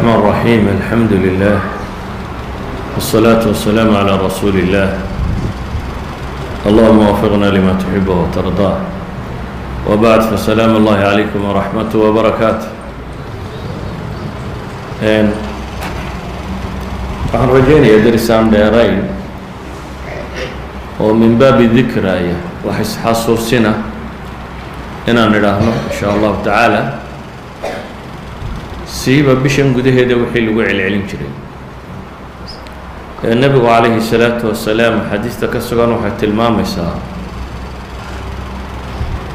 الرحمن الرحيم الحمد لله والصلاة والسلام على رسول الله اللهم وفقنا لما تحبه وترضاه وبعد فسلام الله عليكم ورحمته وبركاته waxaan rajaynayaa darisaan dheerayn oo min baabi dikraaya wax isxasuusina inaan idhaahno in sha allahu tacaala siiba bishan gudaheeda wixii lagu celcelin jiray nebigu calayhi الsalaatu wasalaam xadiista ka sugan waxay tilmaamaysaa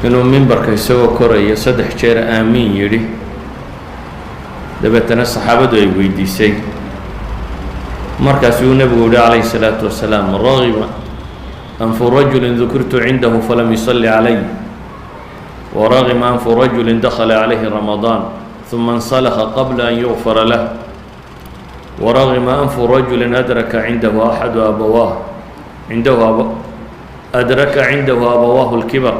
inuu mimbarka isagoo koraya 3 jeer aamiin yidhi dabeetana saxaabadu ay weydiisay markaas uu nebigu yihi calayhi الsalaatu wasalaam ragiba anfu rajuli dukirtu cindahu falam yusalli calay waragima anfu rajuli dakhala calayhi ramadaan ثم انصلخ قبل أن يغفر له ورغم أنف رجل أدرك عنده أبواه الكبر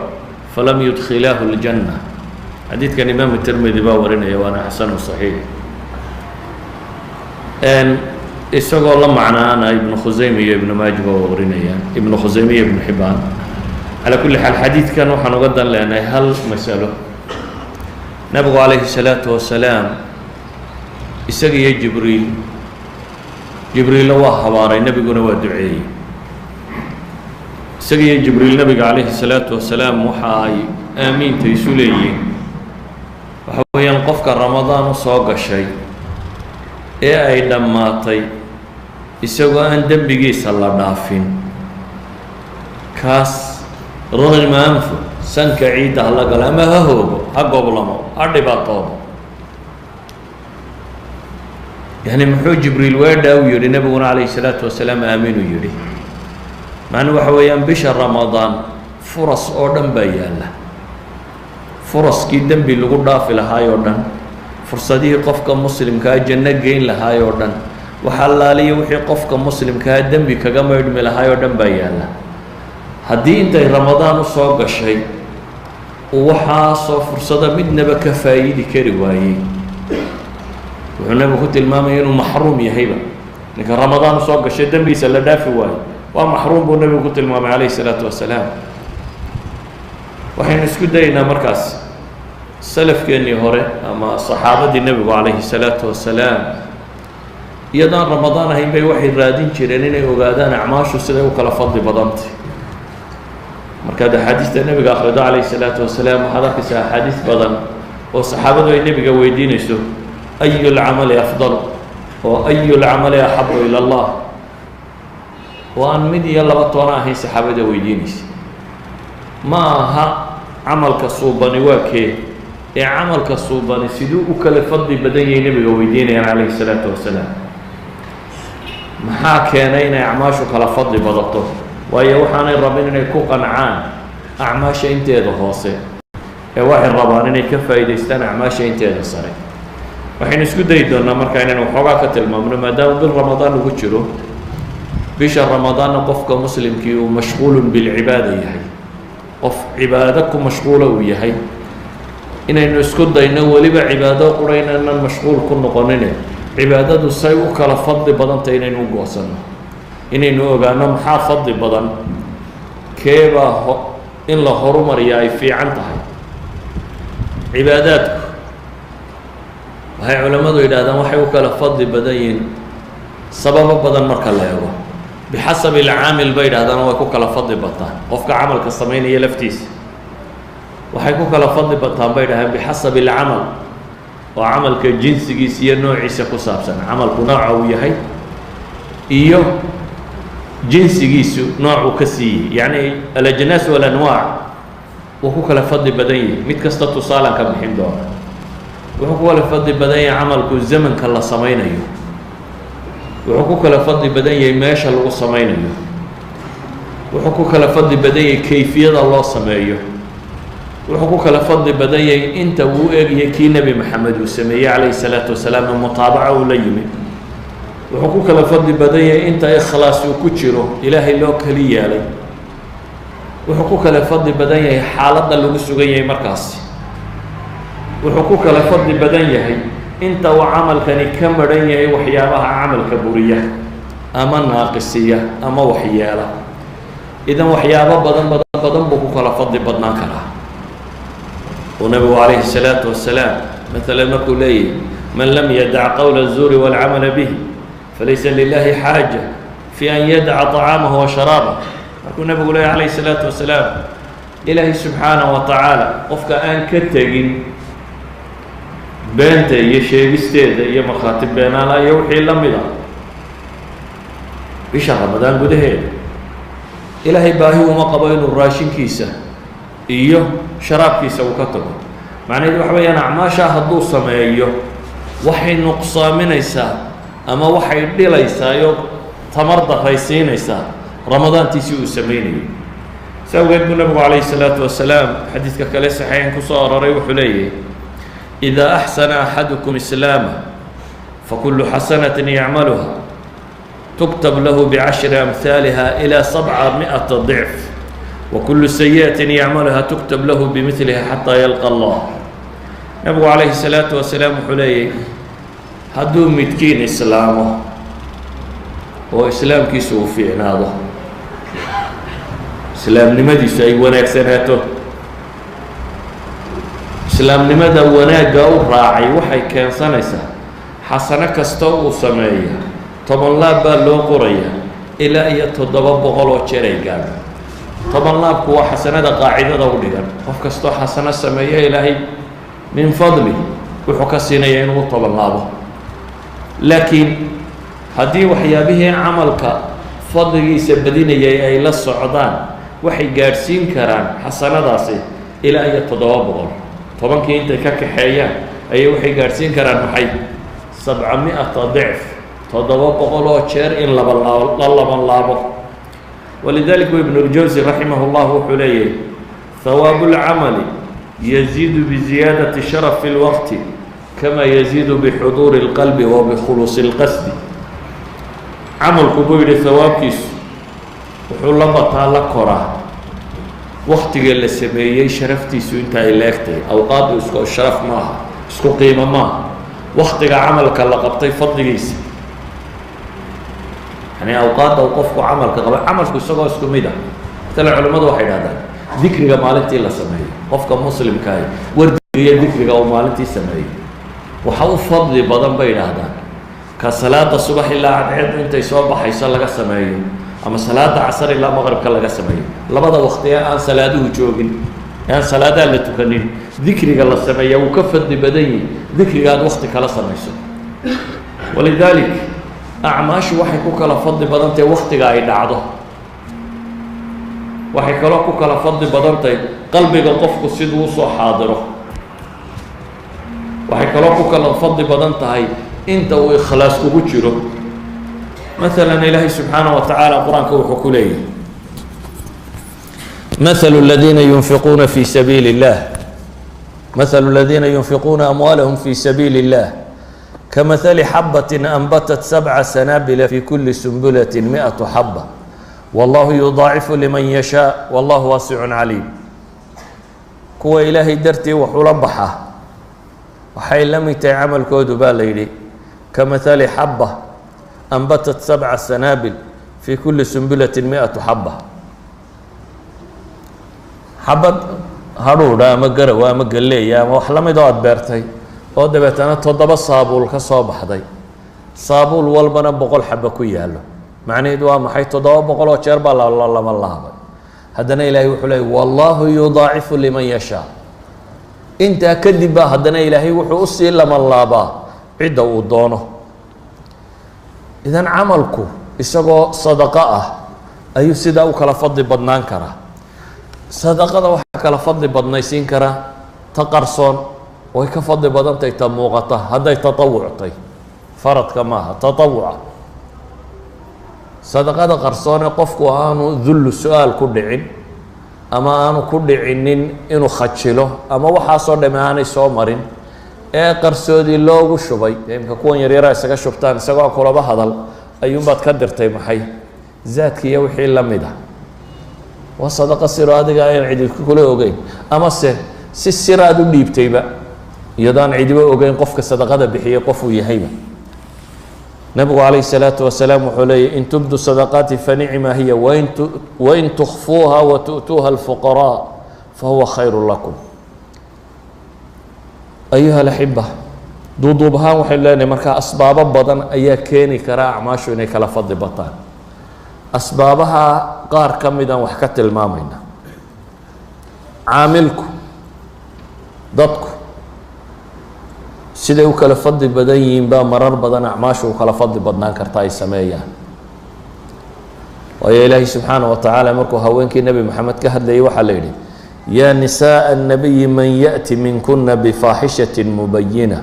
فلم يدخلاه الجنة حديث كان إمام الترمذي باورنا وأنا حسن صحيح isagoo la macnaana ibnu khusayme iyo ibnu maaji baa warinayaan ibnu khusayme iyo ibnu xibaan calaa kulli xaal xadiidkan waxaan uga dan leenahay hal masalo nabigu calayhi الsalaatu wasalaam isaga iyo jibriilla waa habaaray nebiguna waa duceeyey isaga iyo jibriil nabiga calayhi الsalaatu wasalaam waxa ay aamiinta isu leeyihiin waxa weeyaan qofka ramadaan u soo gashay ee ay dhammaatay isagoo aan dembigiisa la dhaafin kaas ragima anfu sanka ciidda ha la galo ama ha hoogo ha goblamo ha dhibaatoodo yani muxuu jibriil weedhaa u yidhi nebiguna calayhi الsalaatu wasalaam aaminuu yidhi macnuu waxa weeyaan bisha ramadaan furas oo dhan baa yaalla furaskii dembi lagu dhaafi lahaay oo dhan fursadihii qofka muslimkaa janno geyn lahaay oo dhan waxa allaaliya wixii qofka muslimkaa dembi kaga maydhmi lahaay oo dhan baa yaalla haddii intay ramadaan u soo gashay waxaasoo fursada midnaba ka faa'iidi kari waayey wuxuu nebigu ku tilmaamaya inuu maxruum yahayba ninka ramadaan u soo gashay dembigiisa la dhaafi waayo waa maxruum buu nebigu ku tilmaamay calayhi الsalaatu wasalaam waxaynu isku dayaynaa markaas salafkeennii hore ama saxaabadii nebigu calayhi الsalaatu wasalaam iyadaan ramadaan ahayn bay waxay raadin jireen inay ogaadaan acmaashu siday u kala fadli badantay markaad axaadiista nebiga akhrido calayhi الsalaatu wasalaam waxaad arkaysaa axaadiis badan oo saxaabadu ay nebiga weydiinayso ayu lcamali afdal oo ayu lcamali axabu ila اllah oo aan mid iyo laba toona ahayn saxaabada weydiinaysa ma aha camalka suubani waa kee ee camalka suubani siduu u kala fadli badan yahay nebiga weydiinayaan calayhi الsalaatu wasalaam maxaa keenay inay acmaashu kala fadli badato waayo waxaanay rabin inay ku qancaan acmaasha inteeda hoose ee waxay rabaan inay ka faa'iidaystaan acmaasha inteeda sare waxaynu isku dayi doonnaa markaa inaynu waxoogaa ka tilmaamno maadaama bil ramadaan ugu jiro bisha ramadaanna qofka muslimkii uu mashquulun bilcibaada yahay qof cibaado ku mashquula uu yahay inaynu isku dayno weliba cibaado qura inaynan mashquul ku noqonine cibaadadu say u kala fadli badantay inaynu u goosanno inaynu ogaano maxaa fadli badan keebaa in la horumariya ay fiican tahay cibaadaadku waxay culammadu yidhahdaan waxay u kala fadli badan yihiin sababo badan marka la eego bixasabi alcaamil bay yidhahdaan way ku kala fadli bataan qofka camalka samaynaya laftiisa waxay ku kala fadli bataan bay yidhahdaan bixasabi alcamal oo camalka jinsigiisa iyo noociisa ku saabsan camalku nooca uu yahay iyo jinsigiisu noocuu ka siiyey yacni alajnaas walanwaac wuu ku kala fadli badan yahay mid kasta tusaalan ka bixin doona wuxuu ku kala fadli badan yahay camalku zamanka la samaynayo wuxuu ku kala fadli badan yahay meesha lagu samaynayo wuxuu ku kala fadli badan yahay kayfiyada loo sameeyo wuxuu ku kala fadli badan yahay inta uu eegyahay kii nebi maxamed uu sameeyey calayhi الsalaatu wasalaam ee mutaabaca uu la yimid wuxuu ku kala fadli badan yahay inta ikhlaas uu ku jiro ilaahay loo kali yeelay wuxuu ku kala fadli badan yahay xaaladda lagu sugan yahay markaasi wuxuu ku kala fadli badan yahay inta uu camalkani ka maran yahay waxyaabaha camalka buriya ama naaqisiya ama waxyeela. idan waxyaabo badan buu ku kala fadli badnaan karaa. oo nabigu calayhi الsalaatu wasalaam maalan markuu leeyahy man lam yadac qowla الzuuri wاlcamala bih falaysa lilahi xaaja fi an yadaca طacaamahu wa sharaabah. markuu nabigu leeyahy calayhi الsalaatu wasalaam ilaahay subxaanaه wa tacaala qofka aan ka tegin beenta iyo sheegisteeda iyo markhaati beenaala iyo wixii la mida bisha ramadaan gudaheeda ilaahay baahi uma qabo inuu raashinkiisa iyo sharaabkiisa uu ka tago. macnaheedu waxa weeyaan acmaashaa hadduu sameeyo waxay nuqsaaminaysaa ama waxay dhilaysaa iyo tamar daraysiinaysaa ramadaantiisii uu sameynayay. si awgeed buu nabigu calayhi الsalaatu wasalaam xadiidka kale saxiixan ku soo aroray wuxuu leeyahay إida أxsana axadukum islaama fakulu xasanaة yacmaluha tuktab lahu bcashri amhaaliha ilى 700 ضicf wakulu sayiئaة yacmaluha tuktab lahu bimiliha xataa yalqa allah. nabigu calayhi الsalaatu wasalaam wuxuu leeyahy hadduu midkiin islaamo oo islaamkiisu uu fiicnaado, islaamnimadiisu ay wanaagsanaato, islaamnimada wanaagga u raacay waxay keensanaysaa xasano kasta uu sameeya 10 laab baa loo qorayaa ilaa iyo 700 oo jeer ay gaadho. 10 laabku waa xasanada qaacidada u dhigan. qof kastoo xasano sameeya ilaahay min fadli wuxuu ka siinaya inuu 10 laabo. laakiin haddii waxyaabihii camalka fadligiisa badinayay ay la socdaan waxay gaadhsiin karaan xasanadaasi ilaa iyo 700. tobankii intay ka kaxeeyaan ayay waxay gaadhsiin karaan maxay 700 ضicf 700 oo jeer in la laban laabo. walidalika ibn اljawsi raximah اllah wuxuu leeyahay hawaabu اlcamali yaziidu biziyaadati sharaf fi اlwaqti kama yaziidu bixuduuri اlqalbi wa bikhuluusi اlqasdi. camalku buu yidhi hawaabkiisu wuxuu la bataa la koraa waktiga la sameeyey sharaftiisu inta ay leegtahay. awqaadu isku sharaf maaha, isku qiimo maaha. waktiga camalka la qabtay fadligiisa yani awqaadda uu qofku camalka qabay camalku isagoo isku mid ah. matala culimmadu waxay idhahdaan dikriga maalintii la sameeyo qofka muslimkaahi wardiga iyo dikriga uu maalintii sameeyo waxa u fadli badan bay idhaahdaan ka salaada subax ilaa cadceed intay soo baxayso laga sameeyo ama salaada casar ilaa maqribka laga sameeyo. labada waqti ee aan salaaduhu joogin ee aan salaadaha la tukanin dikriga la sameeya wuu ka fadli badan yahay dikriga aad waqti kala samayso. walidalik acmaashu waxay ku kala fadli badan tahay waqtiga ay dhacdo. waxay kaloo ku kala fadli badan tahay qalbiga qofku siduu usoo xaadiro. waxay kaloo ku kala fadli badan tahay inta uu ikhlaas kugu jiro. مثلا إلهي سبحانه وتعالى قرآن كوحكوليه مثل الذين ينفقون في سبيل الله مثل الذين ينفقون أموالهم في سبيل الله كمثل حبة أنبتت 7 سنابل في كل سنبلة 100 حبة والله يضاعف لمن يشاء والله واسع عليم. كو إلهي درتي وحربحة وحي لم يتعمل كود بالليل كمثل حبة أنبتت 7 سنابل في كل سنبلة 100 حبة. حبة هرودا ama garaw ama galeey ama wax la mid oo aad beertay oo dabeetana 7 saabuul ka soo baxday. saabuul walbana 100 xabba ku yaalo. macnaheedu waa maxay 700 oo jeer baa lama laabay. haddana ilaahay wuxuu leeyahay wallahu yudaacifu liman yashaa. intaa kadib baa haddana ilaahay wuxuu u sii lama laabaa cidda uu doono. idan camalku isagoo sadaqo ah ayuu sidaa u kala fadli badnaan karaa. sadaqada waxaa kala fadli badnaysiin karaa ta qarsoon way ka fadli badan tahay ta muuqata hadday tatawuctay faradka maaha tatawuca. sadaqada qarsoon ee qofku aanu dullu su-aal ku dhicin ama aanu ku dhicinin inuu khajilo ama waxaasoo dhamme aanay soo marin ee qarsoodii loogu shubay. imka kuwan yaryara isaga shubtaan isagoo kulaba hadal ayuunbaad ka dirtay maxay zaadki iyo wixii la mid ah. waa sadaqo siro adiga aan cidi kula ogeyn ama se si siraad u dhiibtayba iyadaan cidiba ogeyn qofka sadaqada bixiyay qofuu yahayba. nabigu calayhi salaatu wasalaam wuxuu leeyahy in tubdu sadaqaati fanicma hiya wain tukfuuha wa tu'tuuha alfuqaraa fahuwa khayru lakum. ayuha alaxiba, duuduub ahaan waxaynu leenahay markaa asbaabo badan ayaa keeni kara acmaashu inay kala fadli bataan. asbaabaha qaar ka midaan wax ka tilmaamayna. caamilku, dadku siday u kala fadli badan yihiin baa marar badan acmaashu u kala fadli badnaan karta ay sameeyaan. waayo ilaahay subxaanaه wa tacaala markuu haweenkii nebi moxamed ka hadlayay waxaa la yidhi yaa nisaaءa الnabiyi man yaأti minkuna bifaaxishaة mubayina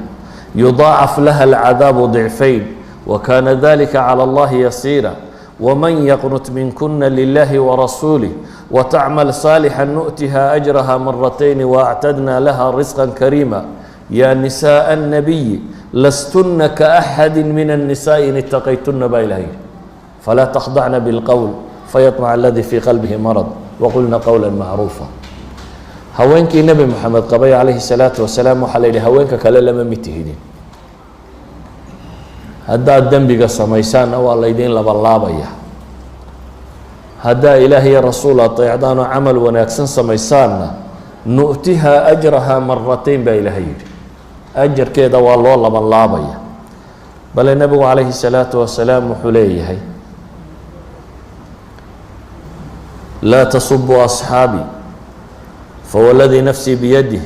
yudaacaf laha alcadaabu ضicfayn wakana dalika calى اllahi yasiira wman yaqnut minkuna lilahi warasuulih watacmal صaalixا nu'tiha أjraha maratayn waactadna laha risqa kariima ya nisaaءa الnabiyi lastuna kaaxadi min الnisaءi in itaqaytuna baa ilaha yidhi falaa takhdacna bاlqowl fayaطmac aladi fii qalbihi marad waqulna qowla macruufa. haweenkii nebi moxamed qabay calayhi الsalaatu wasalaam waxaa la yidhi haweenka kale lama mid tihidin. haddaad dembiga samaysaanna waa laydin labalaabaya, haddaa ilaah iyo rasuul ateecdaan oo camal wanaagsan samaysaanna nu'tiha ajraha maratayn baa ilaaha yidhi, ajarkeeda waa loo labanlaabaya. bale nebigu calayhi الsalaatu wasalaam wuxuu leeyahay laa tasubuu asxaabii fawladii nafsii biyadih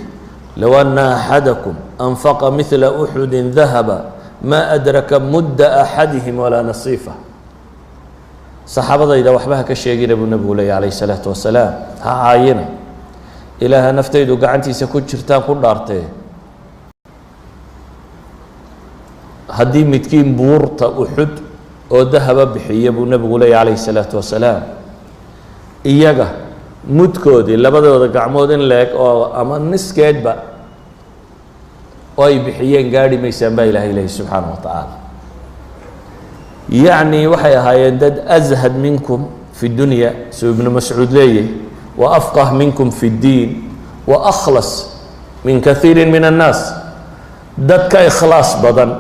low ana axadakum anfaqa midla uxudi dahaba ma adraka mudda axadihim walaa nasiifa. saxaabadayda waxba ha ka sheegina buu nebigu leeyay calayhi الsalaatu wasalaam, ha caayina, ilaaha naftaydu gacantiisa ku jirtaan ku dhaartee haddii midkiin buurta uxud oo dahaba bixiya buu nebigu leeyay calayhi الsalaatu wasalaam, iyaga mudkoodii labadooda gacmood in la-eg oo ama niskeedba oo ay bixiyeen gaadhi maysaan baa ilaahay leeyahy subxaanaه wa tacaala. yacni waxay ahaayeen dad ashad minkum fi dunya suu ibnu mascuud leeyahy wa afqah minkum fi اddiin wa akhlas min kaiiri min annaas. dad ka ikhlaas badan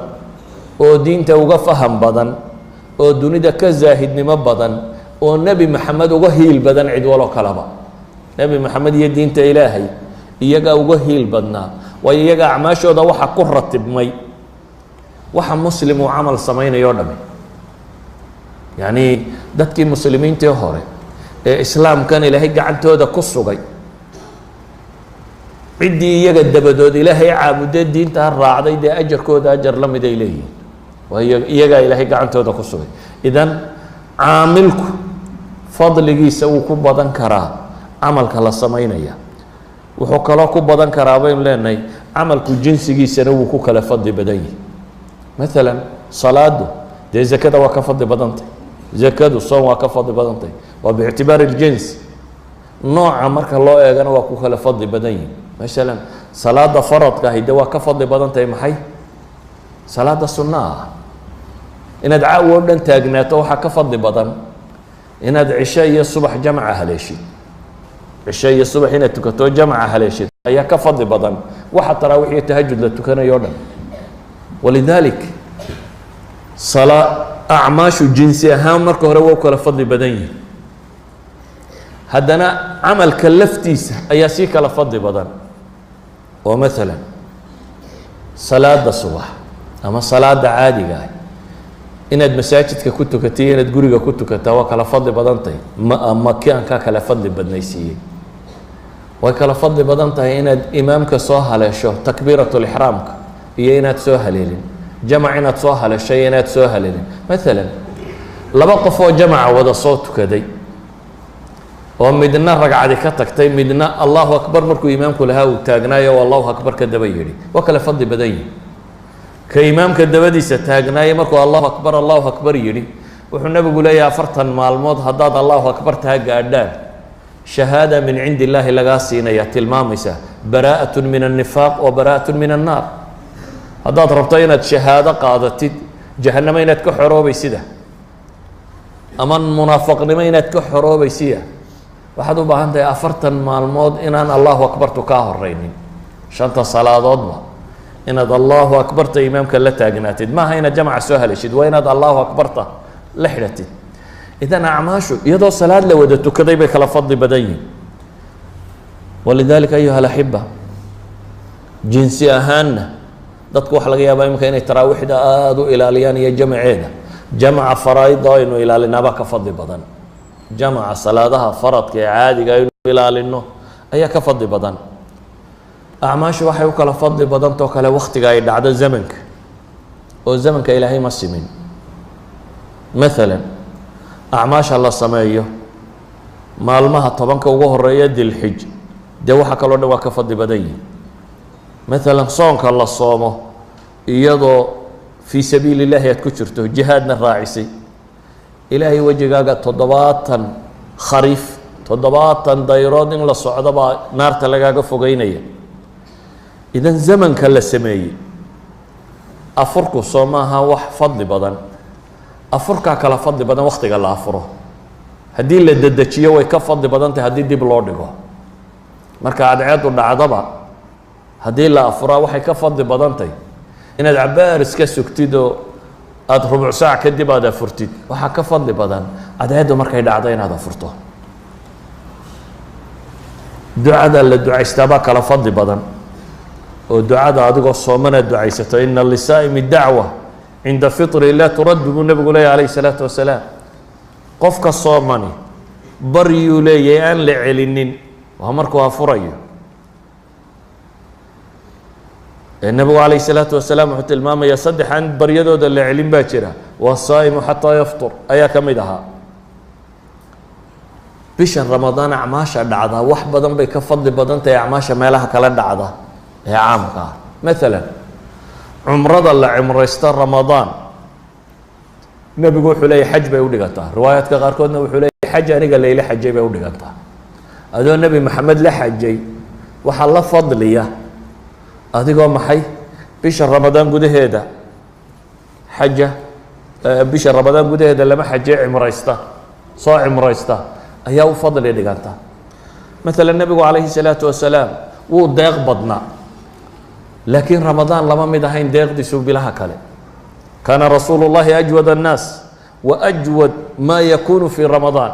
oo diinta uga faham badan oo dunida ka zaahidnimo badan oo nebi maxamed uga hiil badan cid waloo kaleba. nebi maxamed iyo diinta ilaahay iyagaa uga hiil badnaa, waayo iyaga acmaashooda waxa ku ratibmay waxa muslim uu camal samaynayo o dhami. yacni dadkii muslimiintii hore ee islaamkan ilaahay gacantooda ku sugay, ciddii iyaga dabadood ilaahay caabudee diintaa raacday dee ajarkooda ajar la mid ay leeyihiin, waayo iyagaa ilaahay gacantooda ku sugay. idan caamilku fadligiisa wuu ku badan karaa camalka la samaynaya, wuxuu kaloo ku badan karaa baynu leenahay camalku jinsigiisana wuu ku kala fadli badan yihi. maalan salaadu dee zakada waa ka fadli badantay, zakadu soon waa ka fadli badantay, waa biictibaari اljins. nooca marka loo eegana waa ku kala fadli badan yihi. masalan salaada faradka ahi de waa ka fadli badan tahay maxay? salaada sunnaha ah. inaad caawo o dhan taagnaato waxaa ka fadli badan inaad cisho iyo subax jamca haleeshid. cisho iyo subax inaad tukato jamca haleeshid ayaa ka fadli badan waxa taraawiix iyo tahajud la tukanayo o dhan. walidalik acmaashu jinsi ahaan marka hore waa u kala fadli badan yihin, haddana camalka laftiisa ayaa sii kala fadli badan. oo maalan salaada subax ama salaada caadiga ah inaad masaajidka ku tukatay iyo inaad guriga ku tukataa waa kala fadli badan tahay. makaan ka kala fadli badnaysiiyey. way kala fadli badan tahay inaad imaamka soo haleesho takbiiratulixraamka iyo inaad soo haleelin, jamac inaad soo haleesho iyo inaad soo haleelin. maalan laba qof oo jamaca wada soo tukaday oo midna ragcadi ka tagtay, midna allahu akbar markuu imaamku lahaa uu taagnaayo oo allahu akbar ka daba yidhi, waa kala fadli badan yihi. ka imaamka dabadiisa taagnaaye markuu allahu akbar yidhi wuxuu nebigu leeyahay 40 maalmood haddaad allahu akbar taa gaadhaan shahaada min cindi illaahi lagaa siinaya tilmaamaysa baraa'atun min annifaaq wa baraa'atun min annaar. haddaad rabto inaad shahaado qaadatid jahannamo inaad ka xoroobaysida ama munaafaqnimo inaad ka xoroobaysida waxaad u baahan tahay 40 maalmood inaan allahu akbartu kaa horeynin 5 salaadoodba inaad allahu akbarta imaamka la taagnaatid maaha inaad jamca soo haleshid waa inaad allahu akbarta la xidhatid idan acmaashu iyadoo salaad la wada tukaday bay kala fadli badan yihin walidalika ayuha alaxiba jinsi ahaanna dadku waxa laga yaabaa imika inay taraawiixda aada u ilaaliyaan iyo jamceeda jamca faraa'ida aynu ilaalinaabaa ka fadli badan jamca salaadaha faradka ee caadiga aynu ilaalino ayaa ka fadli badan acmaashu waxay u kala fadli badantao kale waktiga ay dhacdo zamanka oo zamanka ilaahay ma simin maalan acmaasha la sameeyo maalmaha 10 ugu horeeya dilxij dee waxa kaloo dhan waa ka fadli badan yihin maalan soonka la soomo iyadoo fii sabiili illaahi aad ku jirto jihaadna raacisay ilaahay wejigaaga 70 khariif 70 dayrood in la socdo baa naarta lagaaga fogeynaya idan zamanka la sameeyey afurku soo maaha wax fadli badan afurkaa kala fadli badan waktiga la afuro haddii la dedejiyo way ka fadli badan tahay haddii dib loo dhigo marka cadceedu dhacdaba haddii la afuraa waxay ka fadli badan tahay inaad cabaar iska sugtid oo aada rubuc saac kadib aad afurtid waxaa ka fadli badan cadceedu markay dhacdo inaad afurto ducada la ducaystaabaa kala fadli badan oo ducada adigoo soomanaad ducaysato ina lisaa'imi dacwa cinda fitri laa turaddu buu nebigu leeyahy calayhi salaatu wasalaam qofka soomani baryuu leeyahay aan la celinin waa markuu afurayo nebigu calayhi salaatu wasalaam wuxuu tilmaamayaa 3 aan baryadooda la celin baa jira wasaa'imu xataa yaftur ayaa ka mid ahaa bishan ramadaan acmaasha dhacda wax badan bay ka fadli badan tahay acmaasha meelaha kala dhacda ee caamka ah maalan cumrada la cumraysta ramadaan nebigu wuxuu leeyahy xaj bay u dhigantaa riwaayaadka qaarkoodna wuxuu leeyahy xaj aniga layla xajay bay u dhigantaa adoo nebi maxamed la xajay waxaa la fadliya adigoo maxay bisha ramadaan gudaheeda xaja bisha ramadaan gudaheeda lama xajee cimraysta soo cimraysta ayaa u fadli dhiganta maalan nebigu calayhi salaatu wasalaam wuu deeq badnaa laakiin ramadaan lama mid ahayn deeqdiisu bilaha kale kaana rasuulu llahi ajwad annaas wa ajwad maa yakunu fii ramadaan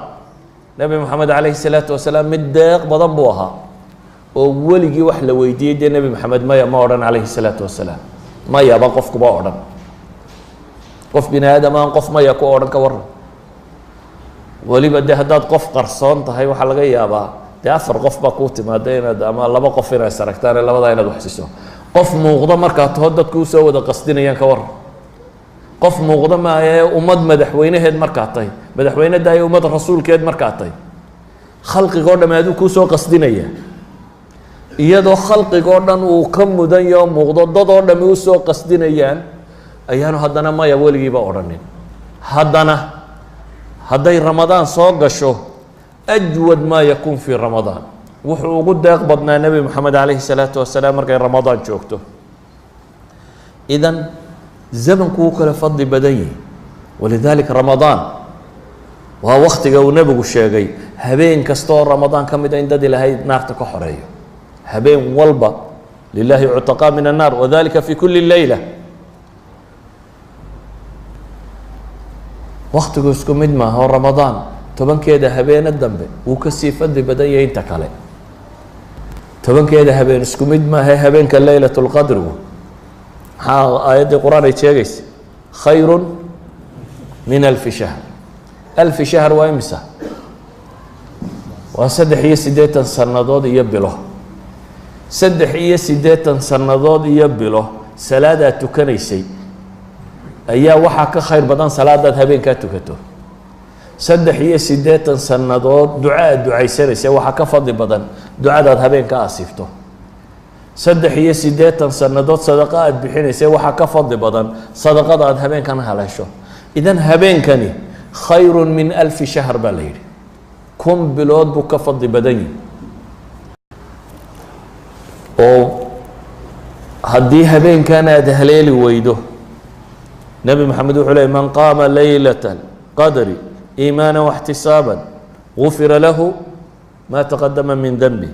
nebi moxamed calayhi salaatu wasalaam mid deeq badan buu ahaa oo weligii wax la weydiiyey dee nebi maxamed maya ma odhan calayhi salaatu wasalaam mayaba qofkuba odhan qof bini aadam aan qof maya ku odhan ka waran weliba dee haddaad qof qarsoon tahay waxaa laga yaabaa dee 4 qof baa kuu timaada inaad ama 2 qof inaad saragtaan labadaa inaad waxsiiso qof muuqda markaa taho dadku usoo wada qasdinayaan ka waran qof muuqda maaye ummad madaxweyneheed markaa tahay madaxweynedaayo ummad rasuulkeed markaa tahay khalqigoo dhamme aduu kuusoo qasdinaya iyadoo khalqigoo dhan uu ka mudan yaho muuqdo dadoo dhammi usoo qasdinayaan ayaanu haddana maya weligiiba odhanin haddana hadday ramadaan soo gasho ajwad maa yakuun fii ramadaan wuxuu ugu deeq badnaa nebi moxamed calayhi salaatu wasalaam markay ramadaan joogto idan zamanku wuu kala fadli badan yihi walidaalika ramadaan waa waktiga uu nebigu sheegay habeen kasta oo ramadaan ka mida in dad ilaahay naarta ka xoreeyo habeen walba lilahi cutaqaa min annaar wadalika fi kuli leyla waktigu isku mid maaha oo ramadaan 10keeda habeene dambe wuu kasii fadli badan yahay inta kale 10keeda habeen isku mid maaha habeenka leylat lqadrigu maxaa aayaddii qur-aan ay sheegaysa khayru min 1000 shahr 1000 shahr waa imisa waa 3 sannadood iyo bilo 3 sannadood iyo bilo salaadaad tukanaysay ayaa waxaa ka khayr badan salaadaad habeenkaa tukato 3 sannadood duca aad ducaysanaysay waxaa ka fadli badan ducadaad habeenka asiibto 3 sannadood sadaqa aad bixinaysay waxaa ka fadli badan sadaqada aad habeenkana haleesho idan habeenkani khayru min 1000 shahr baa la yidhi 1000 bilood buu ka fadli badan yihi oo haddii habeenkan aad haleeli weydo nebi maxamed wuxuu leey man qaama laylata qadri iimaana واxtisaaban gufira lahu ma taqadama min denbi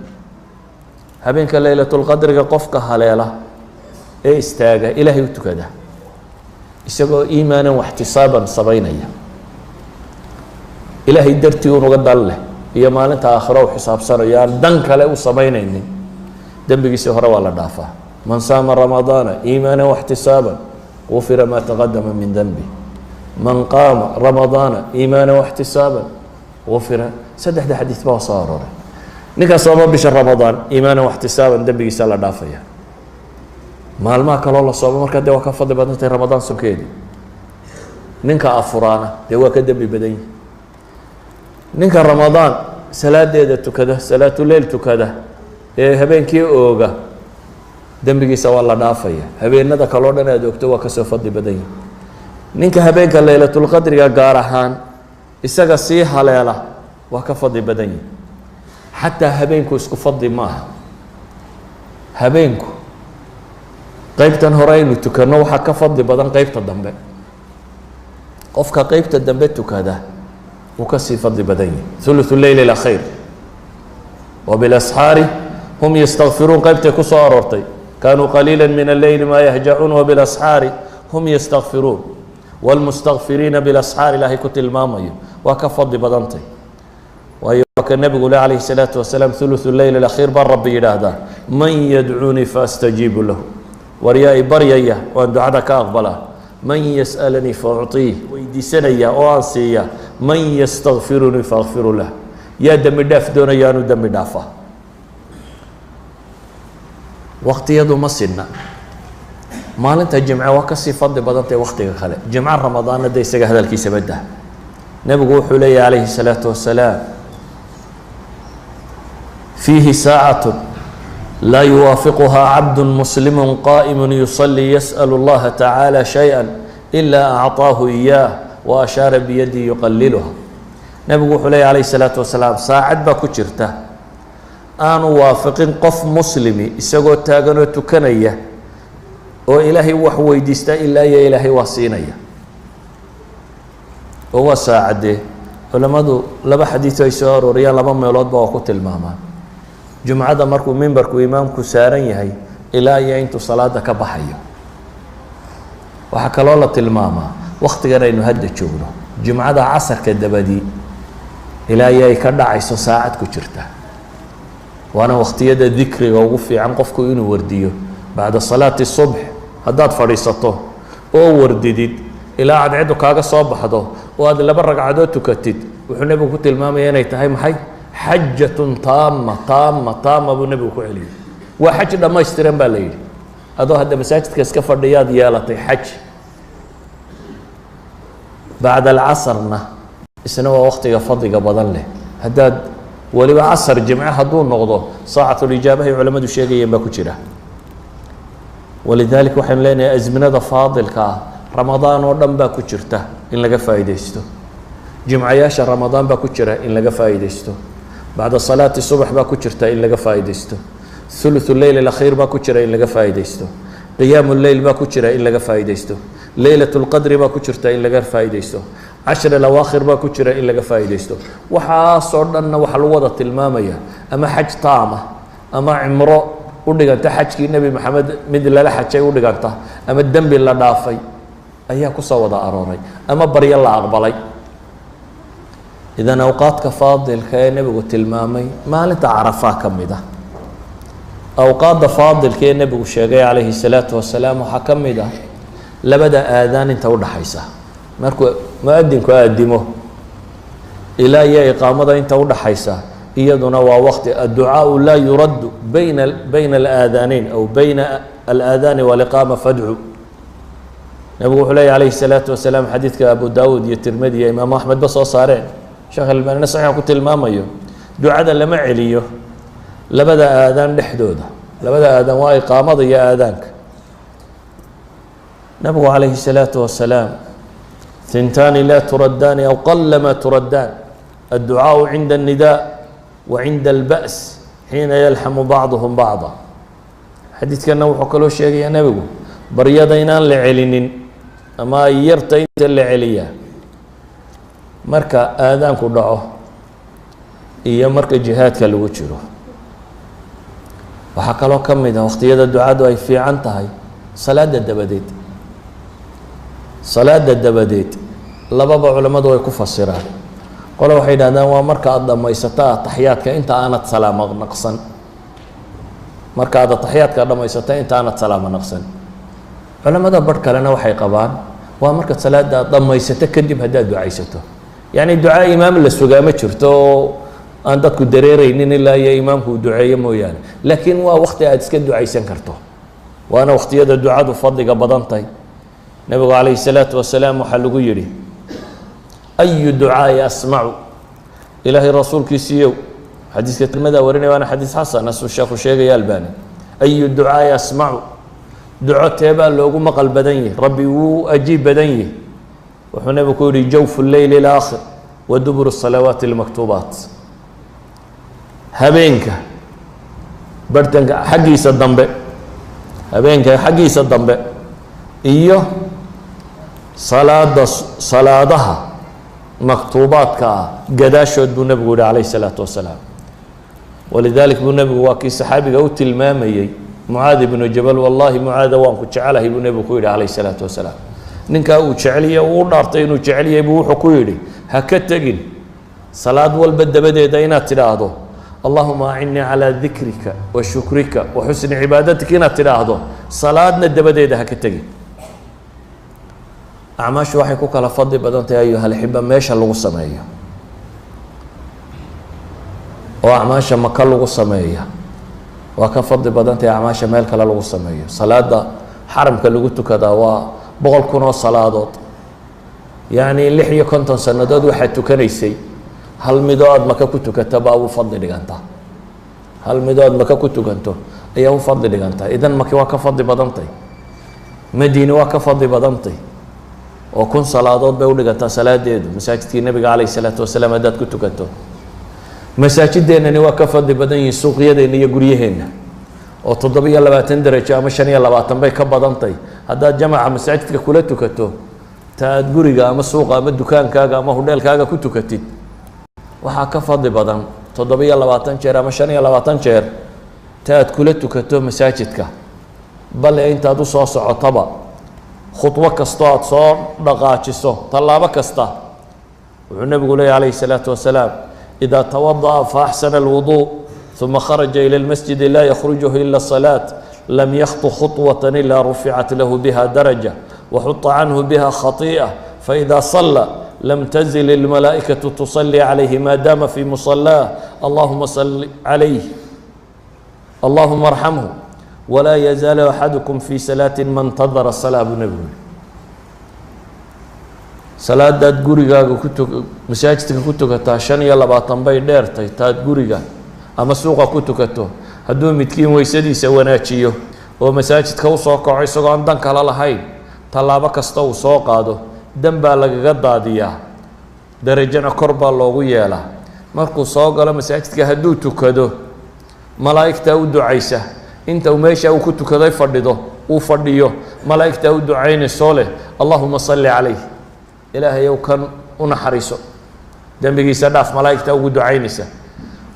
habeenka laylat lqadriga qofka haleela استاجا إلهي وتكده isagoo iimaanan waxtisaaban samaynaya ilaahay dartii unuga dal leh iyo maalinta aakhiro u xisaabsanayo aan dan kale u samaynaynin dembigiisii hore waa la dhaafaa man saama ramadaana iimaanan waxtisaaban gufira maa taqadama min dembi man qaama ramadaana iimaanan waxtisaaban gufira saddexda xadiis baa soo arooray ninka sooma bisha ramadaan iimaanan waxtisaaban dembigiisa la dhaafaya maalmaha kaloo la soomo markaa dee waa ka fadli badan tahay ramadaan sonkeedii ninka afuraana dee waa ka dembi badan yihi ninka ramadaan salaadeeda tukada salaatuleyl tukada ee habeenkii ooga dembigiisa waa la dhaafaya habeenada kaloo dhan aad ogto waa kasoo fadli badan yihi ninka habeenka laylatulqadriga gaar ahaan isaga sii haleela waa ka fadli badan yihi xataa habeenku isku fadli maaha habeenku qaybtan hore aynu tukano waxaa ka fadli badan qaybta dambe qofka qaybta dambe tukada wuu kasii fadli badan yahi ثuluثu leyl اlأkhيr وبالأsxaari hum ystakfiruun qaybtay ku soo aroortay kanuu qaliila min الleyli ma yahjacuun وبالأsxaari hum ystakfiruun wاlmustakfiriina bاlasxaar ilaahay ku tilmaamayo waa ka fadli badantay waayo ka nebigu le calayhi الsalaaةu wasalaam ثuluثu leyl اlأkhيr baa rabbi yidhaahdaa man yadcuunii faastajiibu lahu waryaa i baryaya waan ducada ka aqbalaa man yas'alanii faucطiih weydiisanaya oo aan siiya man yastakfirunii faakfiru lah yaa dembi dhaaf doonaya anu dembi dhaafa waqtiyadu ma sinna maalinta jimce waa kasii fadli badantay waqtiga kale jimco ramadaanna de isaga hadalkiisa badda nebigu wuxuu leeyahy calayhi الsalaaةu wasalaam fiihi saacatu لا يوافقها عبد مسلم قائم يصلي يسأل الله تعالى شيئا إلا أعطاه إياه وأشار بيدي يقللها نبي عليه عليه الصلاة والسلام ساعد باكو جرته أنا وافق قف مسلمي إسقو تاغنو تكنية وإلهي وحوي ديستا إلا يا إلهي وصينية هو ساعده ولما دو لبا حديث يسار وريال لبا ميلود باكو تلماما jumcada markuu mimbarku imaamku saaran yahay ilaa iyo intuu salaada ka baxayo waxaa kaloo la tilmaamaa waktigan aynu hadda joogno jumcada casarka dabadii ilaa iyo ay ka dhacayso saacad ku jirta waana waqtiyada dikriga ugu fiican qofku inuu wardiyo bacda salaati subx haddaad fadhiisato oo wardidid ilaa cadceedu kaaga soo baxdo oo aad laba ragcadood tukatid wuxuu nebigu ku tilmaamaya inay tahay maxay xajatun taama taama taama buu nebigu ku celiyey waa xaj dhammaystiran baa la yidhi adoo hadda masaajidka iska fadhiyaad yeelatay xaj bacda alcasarna isna waa waqtiga fadliga badan leh haddaad weliba casar jimce hadduu noqdo saacatulijaabahay culamadu sheegayeen baa ku jira walidalik waxaynu leenahay azminada faadilka ah ramadaan oo dhan baa ku jirta in laga faa'iidaysto jimcayaasha ramadaan baa ku jira in laga faa'iidaysto bacda salaati subax baa ku jirta in laga faa'iidaysto ثuluثu leyl اlأkhيr baa ku jira in laga faa'iidaysto qiyaamu leyl baa ku jira in laga faa'iidaysto leylaة اlqadri baa ku jirta in laga faa'iidaysto cashر اlawaakhir baa ku jira in laga faa'iidaysto waxaasoo dhanna waxa lagu wada tilmaamaya ama xaj taama ama cimro u dhiganta xajkii nebi maxamed mid lala xajay u dhiganta ama dembi la dhaafay ayaa kusoo wada arooray ama baryo la aqbalay idan awqaadka faadilka ee nebigu tilmaamay maalinta carafaa ka mid ah awqaadda faadilka ee nebigu sheegay calayhi الsalaaةu wasalaam waxaa ka mid ah labada aadaan inta udhaxaysa markuu mu-adinku aadimo ilaa iyo iqaamada inta udhaxaysa iyaduna waa waqti adducaaءu laa yuraddu bayna alaadaanayn aw bayna alaadaani waliqaama fadcu nebigu wuxuu leeyahy calayhi الsalaaةu wasalaam xadiidka abu daawuud iyo tirmidi iyo imaamu axmed ba soo saareen sheekh albaanina saxiixa ku tilmaamayo ducada lama celiyo labada aadaan dhexdooda labada aadaan waa iqaamada iyo aadaanka nabigu calayhi الsalaaةu wasalaam hintaani laa turaddaani aw qalama turaddaan adducaaءu cinda الnidaa wa cinda اlba's xiina yalxamu bacduhum bacda xadiidkana wuxuu kaloo sheegayaa nebigu baryada inaan la celinin ama ay yarta inta la celiyaa marka aadaanku dhaco iyo marka jihaadka lagu jiro waxaa kaloo ka mid ah waqtiyada ducadu ay fiican tahay salaada dabadeed. salaada dabadeed lababa culimmadu way ku fasiraan. qole waxay yidhahdaan waa marka aad dhammaysato ataxiyaadka inta aanad salaamo naqsan. marka aad ataxiyaadka dhammaysato inta aanad salaamo naqsan. culimmada barh kalena waxay qabaan waa marka salaada aad dhammaysato kadib haddaad ducaysato. yacni ducaa imaam la sugaa ma jirto oo aan dadku dareeraynin ilaa iyo imaamku uu duceeyo mooyaane, laakiin waa waqti aad iska ducaysan karto, waana waqtiyada ducadu fadliga badan tahay. nebigu calayhi salaatu wasalaam waxaa lagu yidhi ayu ducaai asmacu, ilaahay rasuulkiisiiyow, xadiiska tirmada warinaya waana xadiis xasan asuu sheekhu sheegaya albani, ayu ducaai asmacu, duco teebaa loogu maqal badan yahi, rabbi wuu ajiib badan yahi. wuxuu nebigu ku yidhi jawfu leyli alaakhir wa duburu salawaati almaktuubaat, habeenka bartanka xaggiisa dambe, habeenka xaggiisa dambe iyo salaadaha maktuubaadka ah gadaashood buu nebigu yihi calayhi salaatu wasalaam. walidalik buu nebigu waa kii saxaabiga u tilmaamayey mucaad ibnu jabal, wallahi mucaada waan ku jecelahay buu nebigu ku yidhi calayhi salaatu wasalaam. ninkaa uu jeceliye uu u dhaartay inuu jeceliyay buu wuxuu ku yidhi ha ka tegin salaad walba dabadeeda inaad tidhaahdo allahuma acinnii calaa dikrika wa shukrika wa xusni cibaadatika, inaad tidhaahdo salaadna dabadeeda ha ka tegin. acmaashu waxay ku kala fadli badan tahay ayuhalaxiba meesha lagu sameeyo, oo acmaasha maka lagu sameeya waa ka fadli badan tahay acmaasha meel kale lagu sameeyo. salaada xaramka lagu tukadaa waa 100,000 oo salaadood, yacni 56 sannadood waxaad tukanaysay, hal midoo aad maka ku tukata baa u fadli dhigantaa. hal midoo aad maka ku tukanto ayaa u fadli dhigantaa. idan maki waa ka fadli badantay, madiine waa ka fadli badantay, oo 1000 salaadood bay u dhigantaa salaadeedu masaajidkii nebiga calayhi salaatu wasalaam haddaad ku tukato. masaajideennani waa ka fadli badan yihiin suuqyadeenna iyo guryaheenna, oo 27 darajo ama 25 bay ka badantay haddaad jamaca masaajidka kula tukato ta aad guriga ama suuqa ama dukaankaaga ama hudheelkaaga ku tukatid. waxaa ka fadli badan 27 jeer ama 25 jeer ta aad kula tukato masaajidka. bale intaad u soo socotaba khudwo kastoo aad soo dhaqaajiso, tallaabo kasta, wuxuu nebigu leeyahy calayhi salaatu wasalaam idaa tawada'a fa axsana alwuduu ثم خرج إلى المسجد لا يخرجه إلا الصلاة لم يخطو خطوة إلا رفعت له بها درجة وحط عنه بها خطيئة فإذا صلى لم تزل الملائكة تصلي عليه ما دام في مصلاه اللهم صل عليه اللهم ارحمه ولا يزال أحدكم في صلاة ما انتظر الصلاة بنبي. صلاة داد غوريغا مساجدك كتوكتا شن يلا باطن باي ديرتay taad guriga ama suuqa ku tukato, hadduu midkiin weysadiisa wanaajiyo oo masaajidka u soo kaco isagoo aan dan kala lahayn, tallaabo kasta uu soo qaado dan baa lagaga daadiyaa, darajana kor baa loogu yeelaa. markuu soo galo masaajidka hadduu tukado, malaa'igtaa u ducaysa, inta uu meesha uu ku tukaday fadhido uu fadhiyo, malaa'igtaa u ducaynayso leh allahuma salli calayh, ilaahayow kan u naxariiso, dembigiisa dhaaf, malaa'igtaa ugu ducaynaysa.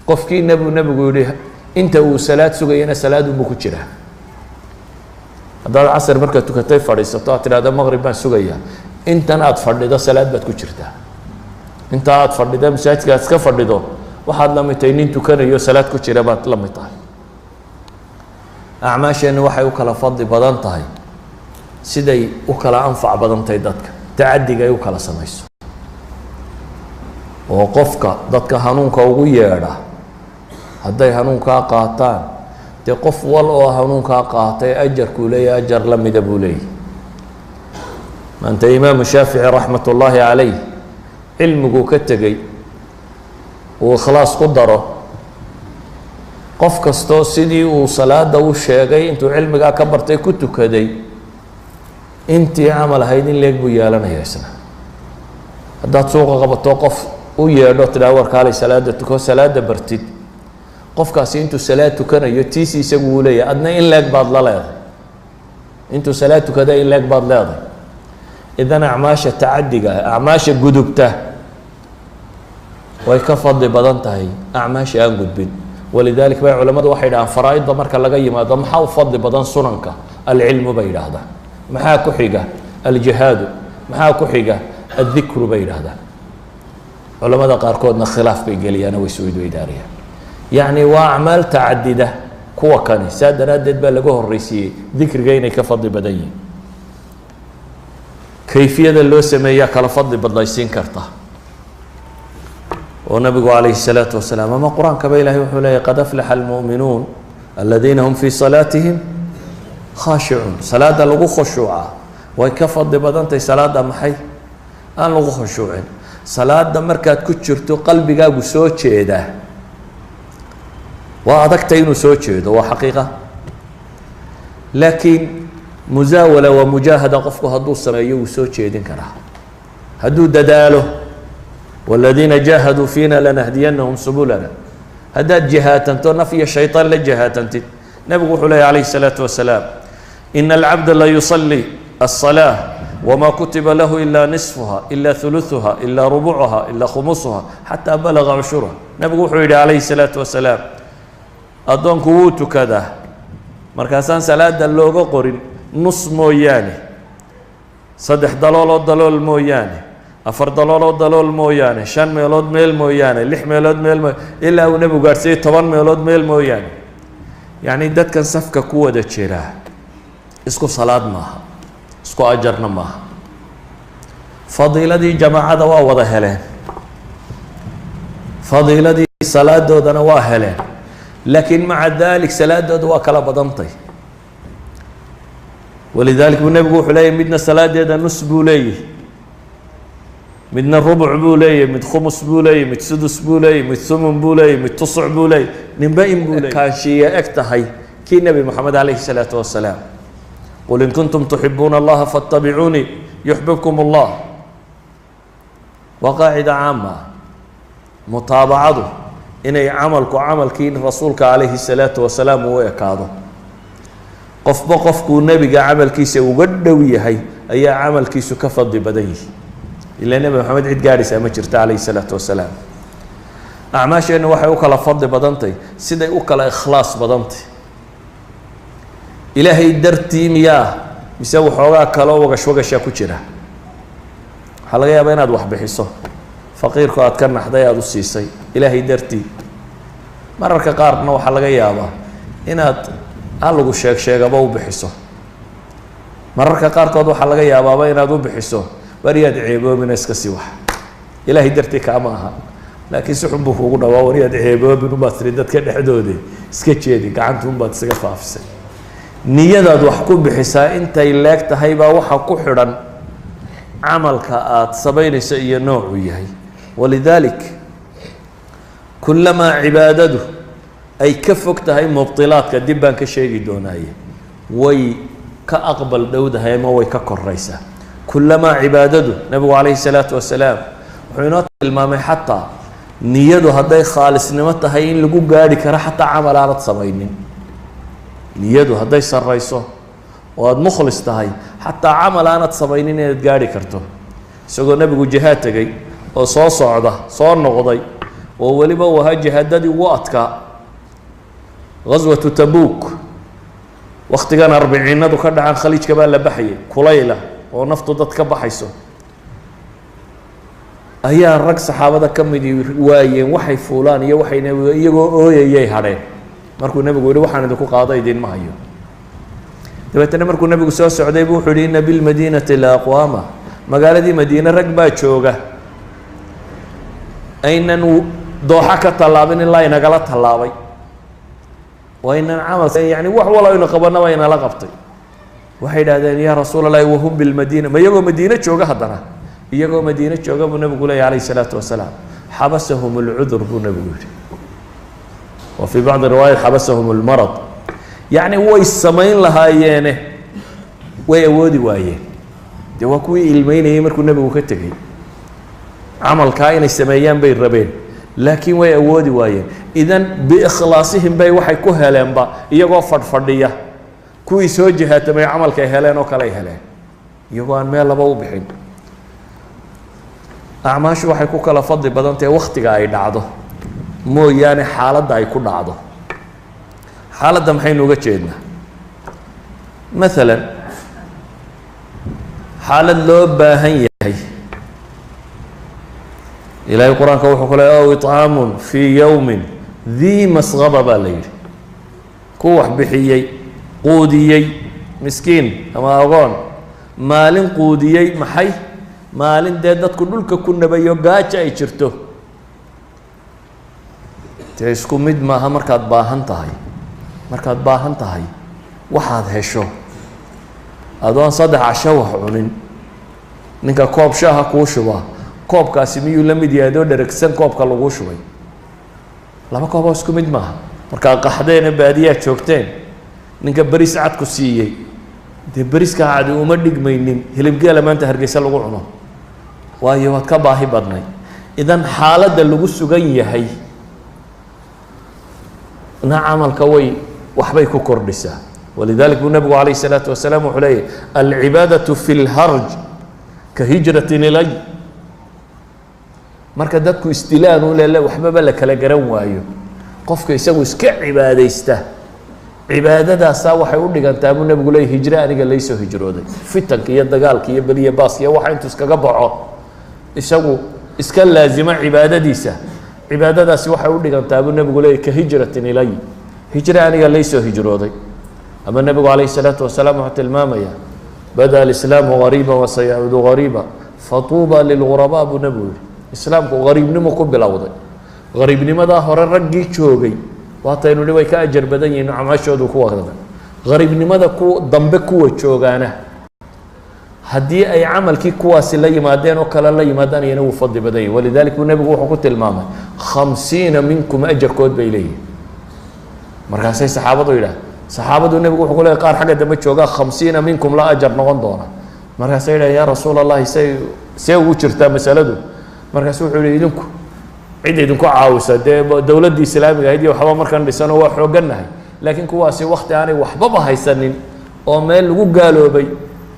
qofkii nebigu yidhi inta uu salaad sugayana salaad unbuu ku jiraa. haddaad casar markaad tukatay fadhiisato aad tidhahda maqrib baan sugayaa, intan aad fadhido salaad baad ku jirtaa. inta aad fadhida masaajidka aad iska fadhido waxaad la mid tahay nin tukanayo salaad ku jira baad la mid tahay. acmaasheenni waxay u kala fadli badan tahay siday u kala anfac badan tahay dadka, tacadiga ay u kala samayso. oo qofka dadka hanuunka ugu yeedha hadday hanuunkaa qaataan, dee qof wal oo hanuunkaa qaatay ajarkuu leeyahy ajar la mida buu leeyahy. maanta imaamu shaafici raxmat ullaahi calayh cilmiguu ka tegey uu ikhlaas ku daro, qof kastoo sidii uu salaada u sheegay intuu cilmigaa ka bartay ku tukaday, intii camal ahayd in leeg buu yeelanaya isna. haddaad suuqa qabato qof u yeedho tidhaa warkaalay salaada tuko, salaada bartid, qofkaasi intuu salaad tukanayo tiisi isagu uu leeyahay, adna in leeg baad la leedahay. intuu salaad tukada in leeg baad leedahay. idan acmaasha tacadiga acmaasha gudubta way ka fadli badan tahay acmaasha aan gudbin. walidalik bay culamadu waxay dhahaan faraa'idda marka laga yimaado maxaa u fadli badan sunanka alcilmu bay yidhaahdaan maxaa ku xiga aljihaadu maxaa ku xiga addikru bay yidhaahdaan culamada qaarkoodna khilaaf bay geliyaan way isweydaariyaan yacni waa acmaal tacadida kuwa kani saa daraaddeed baa laga horreysiiyey dikriga inay ka fadli badan yihiin kayfiyada loo sameeyaa kala fadli badnaysiin karta oo nabigu calayhi الsalaatu wasalaam ama qur-aankaba ilahay wuxuu leeyahy qad aflaxa almu'minuun aladiina hum fii salaatihim khaashicuun salaada lagu khushuuca way ka fadli badantahay salaada maxay aan lagu khushuucin salaada markaad ku jirto qalbigaagu soo jeedaa waa adagtay inuu soo jeedo waa xaqiiqa laakiin musaawala waa mujaahada qofku hadduu sameeyo wuu soo jeedin karaa hadduu dadaalo والذيina jaahaduu fiina lanahdiyanahum subulana haddaad jihaatanto naf iyo shayطaan la jihaatantid nebigu wuxuu leeya calayh الsalaaةu wasalaam ina alcabda la yuصلي الصلاة wma kutiba lahu ila نصفha ila ثuluثuha ila rubucuha ila khumusuha xataa balaga cushurha nebigu wuxuu yihi calayhi الsalaaةu wasalaam addoonku wuu tukadaa markaasaan salaada looga qorin nus mooyaane 3 dalooloo dalool mooyaane 4 dalooloo dalool mooyaane 5 meelood meel mooyaane 6 meelood meel ilaa uu nebigu gaadhsiiyey 10 meelood meel mooyaane yacni dadkan safka ku wada jiraa isku salaad maaha isku ajarna maaha fadiiladii jamaacada waa wada heleen fadiiladii salaadoodana waa heleen laakiin maca dalik salaadooda waa kala badantay walidalik buu nebigu wuxuu leeyahy midna salaadeeda nus buu leeyahy midna rubuc buu leeyahy mid khumus buu leeyahy mid sudus buu leeyahy mid thumun buu leeyahy mid tusuc buu leeyahy ninba in buu leeyahy kaashiya eg tahay kii nebi moxamed calayhi الsalaatu wasalaam qul in kuntum tuxibuuna allaha faاtabicuunii yuxbibkum allah waa qaacida caama mutaabacadu inay camalku camalkii rasuulka calayhi الsalaatu wasalaam uu ekaado qofba qofkuu nebiga camalkiisa uga dhow yahay ayaa camalkiisu ka fadli badan yihi ilaa nebi moxamed cid gaadhaysaa ma jirta calayhi الsalaatu wasalaam acmaasheenna waxay u kala fadli badantay siday u kala ikhlaas badantay ilaahay dartii miyaa mise waxoogaa kaloo wagash-wagashaa ku jira waxaa laga yaabaa inaad wax bixiso faqiirku aad ka naxday aada u siisay ilaahay dartii mararka qaarna waxaa laga yaabaa inaad halagu sheeg-sheegaba u bixiso mararka qaarkood waxaa laga yaabaaba inaad u bixiso wariyaad ceeboobina iska sii wax ilaahay dartii kaama aha laakiin si xun buu kugu dhawaa wariyaad ceeboobin ubaad tiri dadka dhexdoodii iska jeedi gacanta unbaad isaga faafisay niyadaad wax ku bixisaa intay leeg tahay baa waxa ku xidhan camalka aada samaynayso iyo noocuu yahay walidalik kulamaa cibaadadu ay ka fog tahay mubdilaadka dib baan ka sheegi doonaaye way ka aqbal dhowdahay ama way ka koraysaa kulamaa cibaadadu nebigu calayhi الsalaatu wasalaam wuxuu inoo tilmaamay xataa niyadu hadday khaalisnimo tahay in lagu gaadhi karo xataa camal aanad samaynin niyadu hadday sarrayso oo aada mukhlis tahay xataa camal aanad samaynin inaad gaadhi karto isagoo nebigu jihaad tegey oo soo socda soo noqday oo weliba uu ahaa jihaadadii ugu adkaa gaswatu tabuuk waktigan arbiciinadu ka dhacan khaliijka baa la baxayay kulayla oo naftu dad ka baxayso ayaa rag saxaabada ka midi waayeen waxay fuulaan iyo waxayna iyagoo ooyayay hadheen markuu nebigu yihi waxaan idinku qaado idinma hayo dabeetana markuu nebigu soo socday buu wuxuu yihi ina bilmadiinati la aqwaama magaaladii madiine rag baa jooga aynan dooxa ka tallaabin ilaa inagala tallaabay waa inan camal yani wax walo aynu qabanaba inala qabtay waxay idhahdeen yaa rasuul allahi wahum bilmadiina ma iyagoo madiine jooga haddana iyagoo madiine jooga buu nebigu leeyahy calayhi الsalaatu wasalaam xabasahum اlcudur buu nebigu yihi wa fii bacdi riwaayat xabasahum اlmarad yacni way samayn lahaayeene way awoodi waayeen dee waa kuwii ilmeynayay markuu nebigu ka tegey camalkaa inay sameeyaan bay rabeen laakiin way awoodi waayeen idan biikhlaasihim bay waxay ku heleenba iyagoo fadhfadhiya kuwii soo jihaatamay camalkay heleen oo kale ay heleen iyagoo aan meel laba u bixin acmaashu waxay ku kala fadli badantahe waktiga ay dhacdo mooyaane xaaladda ay ku dhacdo xaaladda maxaynu uga jeednaa مثلا حالة لو باهن يهي إلهي القرآن كوحو أو إطعام في يوم ذي مسغبة بالليل كوح بحيي قوديي مسكين أما أغان مالين قوديي محي maalin dee dadku dhulka ku nabayo gaajo ay jirto dee isku mid maaha markaad baahan tahay waxaad hesho adoon 3 casho wax cunin ninka koob shaaha kuu shuba koobkaasi miyuu la mid yahay adoo dheragsan koobka lagu shubay laba koob oo isku mid maaha markaa qaxdeena baadiyaad joogteen ninka baris cad ku siiyey dee bariska cad uma dhigmaynin hilibgeela maanta Hargeysa lagu cuno waayo waad ka baahi badnay idan xaaladda lagu sugan yahay camalka way waxbay ku kordhisaa ولذلك النبي عليه الصلاة والسلام عليه العبادة في الهرج كهجرة إلي marka dadku istilaan u leeyahay waxba la kala garan waayo qofka isagu iska cibaadeysta cibaadadaas waxay u dhigantaa inuu nabigu leeyahay hijra aniga leeyso hijrooday fitanka iyo dagaalka iyo baliya baas iyo waxa intuu iskaga baxo isagu iska laazima cibaadadiisa cibaadadaas waxay u dhigantaa inuu nabigu leeyahay ka hijratin ilay hijra aniga leeyso hijrooday ama nabigu alayhi salatu wasalaam wuxuu tilmaamaya bada al-islam ghariban wa sayaudu ghariban fatuba lil ghuraba abu nabi islaamku gariibnimo ku bilowday gariibnimada hore raggii joogay waataynu way ka ajar badan yihiin amaashoodu ku waqtada gariibnimada ku dambe kuwa joogaana haddii ay camalkii kuwaasi la yimaadeen oo kale la yimaadaan iyana uu fadli badan yahay walidaalika nabigu wuxuu ku tilmaamay 50 minkum ajarkood bay leeyihiin markaasay saxaabadu yidhaah saxaabadu nabigu wuxuu ku leeyahay qaar xagga dambe jooga 50 minkum la ajar noqon doona markaasay yidhaah yaa rasuulallahi say ugu jirtaa masaladu markaas wuxuu yiri idinku cid idinku caawisa dawladda islaamiga ah waxba markan dhisano waa xooganahay laakiin kuwaasi waqti aanay waxba haysanin oo meel lagu gaaloobay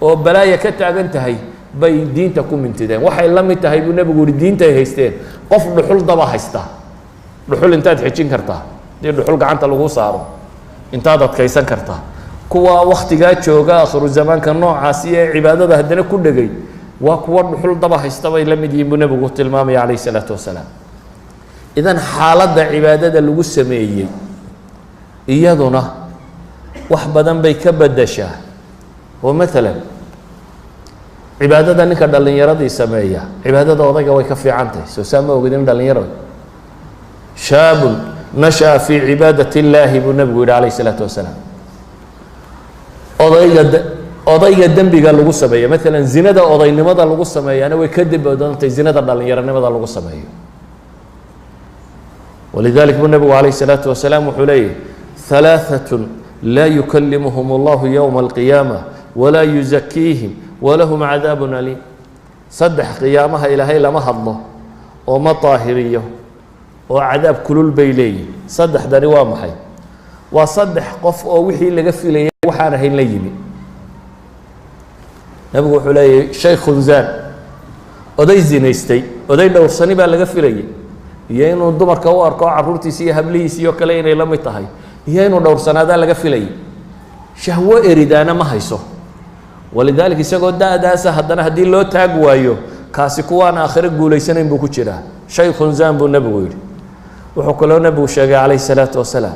oo balaaya ka taagan tahay bay diinta ku mintideen waxay la mid tahay nabigu yiri diinta ay haysteen qof dhuxul daba haysta dhuxul intaad xijin kartaa dhuxul gacanta lagu saaro intaad adkaysan kartaa kuwa waqtiga jooga akhru zamaanka noocaas iyo cibaadada hadana ku dhagay waa kuwa dhuxul daba haysta bay la mid yihiin nabigu tilmaamay alayhi salatu wasalaam idan xaaladda cibaadada lagu sameeyay iyaduna wax badan bay ka badashaa oo مثلا cibaadada ninka dhalinyaradii sameeya cibaadada odayga way ka fiican tahay soo saama ogidin dhalinyarada shaab nasha fi cibaadati llahi bu nabigu alayhi salatu wasalaam odayga dambiga lagu sameeyo مثلا zinada odaynimada lagu sameeyana way ka dib badantahay zinada dhalinyaranimada lagu sameeyo ولذلك النبي عليه الصلاة والسلام وحليه 3 لا يكلمهم الله يوم القيامة ولا يزكيهم ولهم عذاب أليم صدح قيامها إلهي لما هضله وما طاهريه وعذاب كل البيلي صدح دا نوام حي وصدح قف أو وحي اللي قفل وحانه الليلي نبي حليه شيخ زان ودي زينيستي ودي دور صنيبه اللي قفل iyo inuu dumarka u arko carruurtiisa iyo hablihiisa iyo kale inay la mid tahay iyo inuu dhowr sanaada laga filay shahwo eridaana ma hayso walidaalka isagoo daadaasa haddana haddii loo taag waayo kaasi kuwaan aakhiro guulaysanayn buu ku jiraa shaykhun zaan buu nabigu yidhi wuxuu kaloo nabigu sheegay calayhi salaatu wasalaam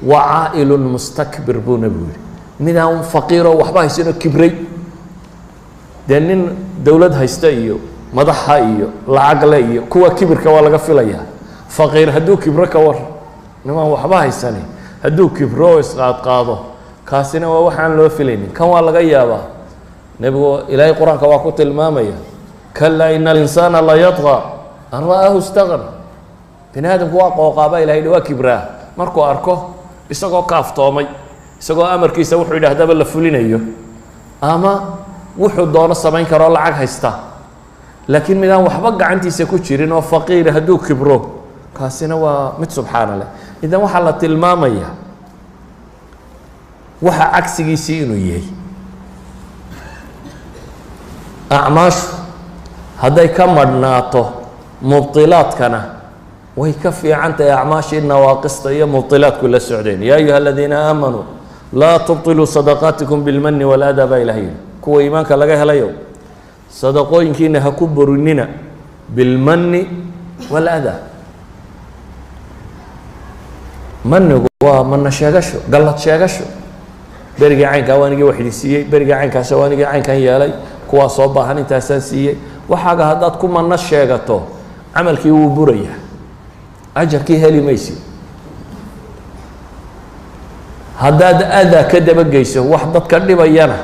wacaa'ilun mustakbir buu nabigu yidhi midaan faqiiroo waxba haysanoo kibray dee nin dowlad haysta iyo madaxa iyo lacag le iyo kuwa kibirka waa laga filaya faqir haduu kibro ka war niman waxba haysani haduu kibro isqaad qaado kaasina waa waxaan loo filaynin kan waa laga yaabaa nabigu ilaahay quraanka waa ku tilmaamaya kalla innal insana la yatgha an ra'ahu istaghna binaadamku waa qooqaaba ilaahay waa kibraa markuu arko isagoo kaaftoomay isagoo amarkiisa wuxuu yidhaahdaba la fulinayo ama wuxuu doono samayn karo lacag haysta laakiin midaan waxba gacantiisa ku jirin oo faqiir haduu kibro kaasina waa mid subxaanallah idan waxa la tilmaamaya waxa cagsigiisii inuu yahay acmaash hadday ka madhnaato mubtilaadkana way ka fiican tahay acmaashii nawaaqista iyo mubtilaadku la socdeen yaa ayuha aladiina aamanuu laa tubtiluu sadaqaatikum bilmanni waladaa baa ilahay yidhi kuwa iimaanka laga helayo sadaqooyinkiina ha ku borinina bilmanni waladaa. manigu waa mana sheegasho, gallad sheegasho. berigii caynkaa waa anigii wax idin siiyey, berigii caynkaas waa anigii caynkan yeelay, kuwaa soo baahan intaasaan siiyey. waxaaga haddaad ku manno sheegato camalkii wuu burayaa, ajarkii heli maysid. haddaad adaa ka dabageyso wax dadka dhibayana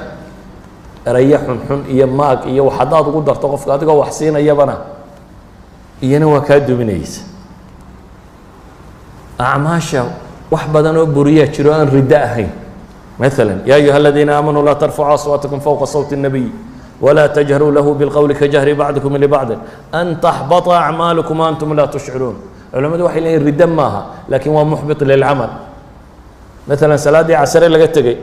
erayo xunxun iyo maag iyo wax haddaad ugu darto qofka adigoo wax siinayabana iyana waa kaa duminaysa. acmaasha wax badan oo buriyaa jiro aan riddo ahayn. مثلا يا أيها الذين آمنوا لا ترفعوا أصواتكم فوق صوت النبي ولا تجهروا له بالقول كجهر بعضكم لبعض أن تحبط أعمالكم وأنتم لا تشعرون. علماء waxay leeyihiin riddo maaha laakiin waa muxbit lilcamal. مثلا salaadii casare laga tegey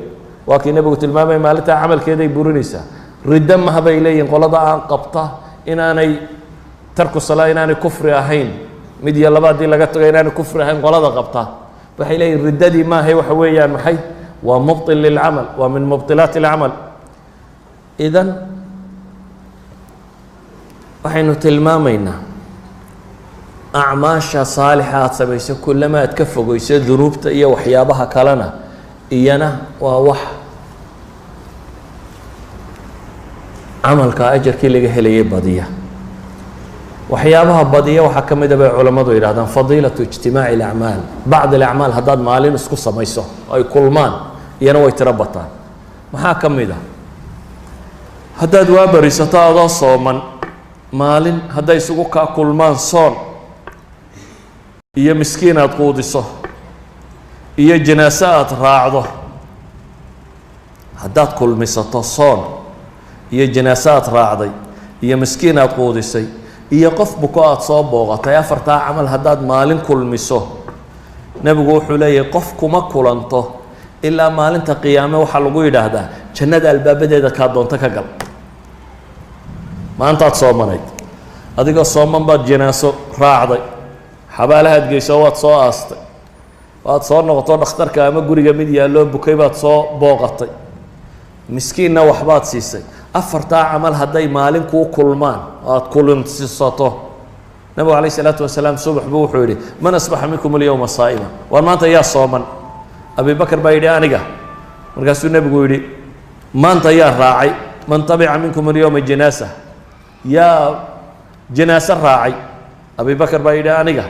waa kii nebigu tilmaamay maalintaa camalkeeday burinaysaa. riddo maha bay leeyihiin qolada aan qabta inaanay tarku salaa inaanay kufri ahayn, mid iyo laba haddii laga tago inaanay kufri ahayn qolada qabta waxay leeyihiin riddadii maahay waxa weeyaan maxay ومبطل للعمل ومن مبطلات العمل. إذن waxaynu tilmaamaynaa acmaasha saalixa aad samayso kullama aad ka fogeyso dunuubta iyo waxyaabaha kalena iyana waa wax camalka ajarkii laga helayay badiya. waxyaabaha badiya waxaa ka mid a bay culammadu yidhahdaan fadiilatu ijtimaaci alacmaal. bacd alacmaal haddaad maalin isku samayso ay kulmaan iyana way tiro bataan. maxaa ka mid ah haddaad waa barisato adoo sooman maalin hadday isugu kaa kulmaan soon iyo miskiin aad quudiso iyo janaaso aad raacdo. haddaad kulmisato soon iyo janaaso aad raacday iyo miskiin aad quudisay iyo qof buko aad soo booqatay, afartaa camal haddaad maalin kulmiso nebigu wuxuu leeyahay qof kuma kulanto ilaa maalinta qiyaame waxaa lagu yidhaahdaa jannada albaabadeeda kaa doonto ka gal. maantaad soomanayd adigoo sooman baad janaaso raacday, xabaalahaad geyso waad soo aastay, waad soo noqoto dhakhtarka ama guriga mid yaalloo bukay baad soo booqatay, miskiinna waxbaad siisay. afartaa camal hadday maalin kuu kulmaan oo aad kulinsisato nabigu calayh isalaatu wasalaam subax buu wuxuu yidhi man asbaxa minkum alyowma saa'ima. waar maanta yaa sooman? abi bakar baa yidhi aniga. markaasuu nebigu yidhi maanta yaa raacay? man tabica minkum alyowma janaasa. yaa janaaso raacay? abi bakar baa yidhi aniga.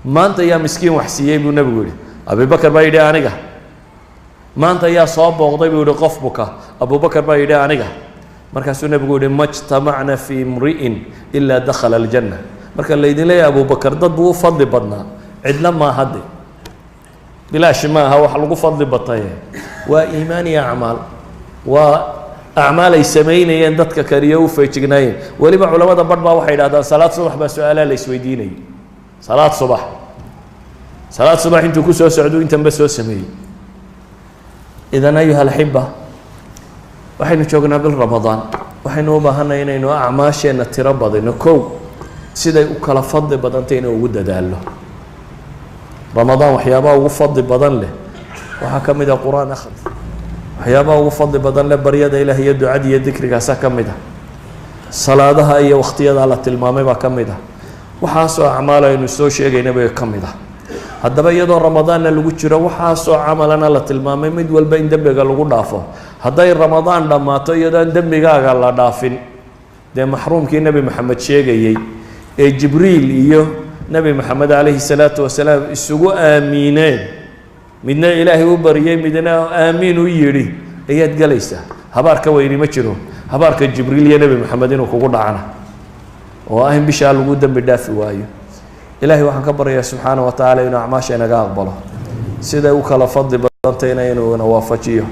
maanta yaa miskiin wax siiyey buu nebigu yidhi. abi bakar baa yidhi aniga. maanta yaa soo booqday buu yidhi qof buka. abu bakar baa yidhi aniga. markaasuu nebigu yidhi ma jtamacna fii imri'in ilaa dakhala aljanna. marka laydin leeyahay abu bakar dad buu u fadli badnaa, cidla maa hadde bilaash ma aha wax lagu fadli bataye waa iimaan iyo acmaal. waa acmaal ay samaynayeen dadka kaliya u feejignaayeen. weliba culamada badh baa waxay yidhahdaan salaad subax baa su-aalaha la isweydiinayay. salaad subax intuu ku soo socduu intanba soo sameeyey. idan ayuha alaxiba waxaynu joognaa bil ramadaan, waxaynu u baahanay inaynu acmaasheenna tiro badino. kow siday u kala fadli badantay inay ugu dadaallo. ramadaan waxyaabaha ugu fadli badan leh waxaa ka mid ah qur-aan akhri. waxyaabaha ugu fadli badan leh baryada ilaah iyo ducada iyo dikrigaasaa ka mid ah. salaadaha iyo wakhtiyada la tilmaamay baa ka mid ah. waxaasoo acmaal aynu soo sheegayna bay ka mid ah. haddaba iyadoo ramadaanna lagu jiro waxaasoo camalana la tilmaamay mid walba in dembiga lagu dhaafo. hadday ramadaan dhammaato iyadoon dembigaaga la dhaafin dee maxruumkii nebi maxamed sheegayey ee jibriil iyo nebi maxamed calayhi salaatu wasalaam isugu aamiineen, midna ilaahay u baryey midna aamiin u yidhi ayaad gelaysaa. habaar ka weyni ma jiro habaarka jibriil iyo nebi maxamed inuu kugu dhacna oo ah in bishaa lagu dembi dhaafi waayo. ilaahay waxaan ka baryayaa subxaana wa tacaala inuu acmaasha inaga aqbalo, siday u kala fadli badantayna inuu ina waafajiyo.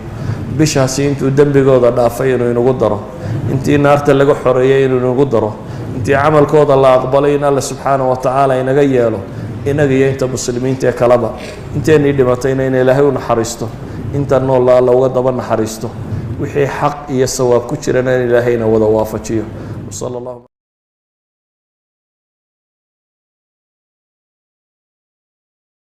bishaasi intuu dembigooda dhaafay inuu inagu daro, intii naarta laga xoreeyey inuu inagu daro, intii camalkooda la aqbalay in alla subxaana wa tacaala inaga yeelo inaga iyo inta muslimiinta ee kaleba. inteennii dhimatayna in ilaahay u naxariisto, inta noolla alla uga daba naxariisto, wixii xaq iyo sawaab ku jirana in ilaahayna wada waafajiyo.